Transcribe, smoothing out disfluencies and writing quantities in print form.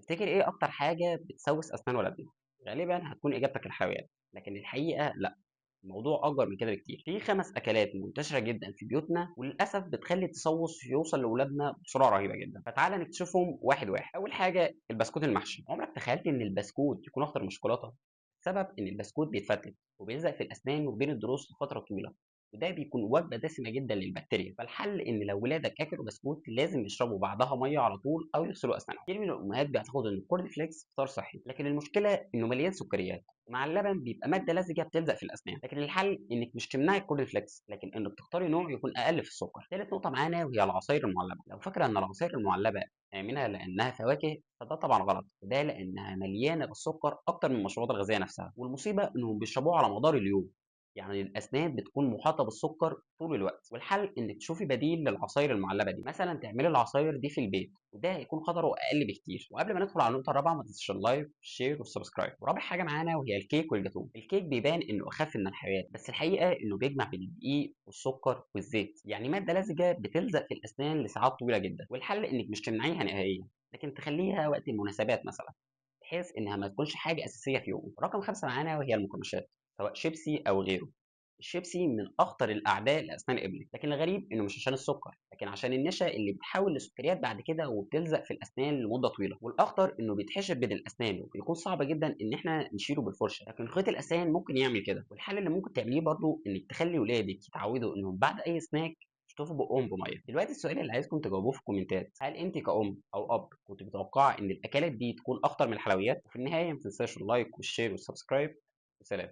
تفتكر إيه أكتر حاجة بتسوّس أسنان ولادنا؟ غالبًا هتكون إجابتك الحلويات، لكن الحقيقة لأ، الموضوع أكبر من كده بكتير. في 5 أكلات منتشرة جدًا في بيوتنا وللأسف بتخلّي التسوّس يوصل لولادنا بسرعة رهيبة جدًا، فتعالَ نكتشفهم واحد، واحد. أول حاجة البسكوت المحشي، عمرك تخيلت إن البسكوت يكون أخطر من الشوكولاتة؟ السبب إن البسكوت بيتفتت وبيلزق في الأسنان وبين الضروس لفترة طويلة، وده بيكون وجبة دسمة جدًا للبكتيريا، فالحل إن لو ولادك أكلوا بسكوت لازم يشربوا بعدها مَيّة على طول أو يغسلوا أسنانهم. كتير من الأمهات بيعتقدوا إن الكورن فليكس فطار صحي، لكن المشكلة إنه مليان سكريات، ومع اللبن بيبقى مادة لزجة بتلزق في الأسنان، لكن الحل إنِّك مش تمنعي الكورن فليكس، لكن إنِّك تختاري نوع يكون أقل في السكر. تالت نقطة معانا وهي العصاير المعلبة، لو فاكرة إن العصاير المعلبة آمنة لأنها فواكه فده طبعًا غلط، وده لأنها مليانة بالسكر أكتر من المشروبات الغازية نفسها، والمصيبة إنهم بيشربوها على مدار اليوم. يعني الأسنان بتكون محاطة بالسكر طول الوقت، والحل إنِّك تشوفي بديل للعصاير المعلبة دي، مثلًا تعملي العصاير دي في البيت، وده هيكون خطره أقل بكتير. وقبل ما ندخل على النقطة الرابعة ما تنساش اللايك والشير والسبسكرايب. ورابع حاجة معانا وهي الكيك والجاتوه. الكيك بيبان إنه أخف من الحلويات، بس الحقيقة إنه بيجمع بين الدقيق والسكر والزيت، يعني مادة لزجة بتلزق في الأسنان لساعات طويلة جدًا، والحل إنِّك مش تمنعيها نهائيًا، لكن تخليها وقت المناسبات مثلًا، بحيث إنها ما تكونش حاجة أساسية في يومِك. رقم 5 معانا وهي المقرمشات، سواء شيبسي أو غيره. الشيبسي من أخطر الأعداء لأسنان ابنك، لكن الغريب إنه مش عشان السكر، لكن عشان النشا اللي بتتحول لسكريات بعد كده وبتلزق في الأسنان لمدة طويلة، والأخطر إنه بيتحشر بين الأسنان وبيكون صعب جدا إن إحنا نشيله بالفرشة، لكن خيط الأسنان ممكن يعمل كده. والحل اللي ممكن تعمليه برضو إنك تخلي ولادك يتعودوا إنهم بعد أي سناك يشطفوا بقهم بميه. دلوقتي السؤال اللي عايزكم تجاوبوه في الكومنتات، هل انت كأم او اب كنت متوقعه ان الاكلات دي تكون اخطر من الحلويات؟ وفي النهايه ما تنساش اللايك والشير والسبسكرايب. وسلام.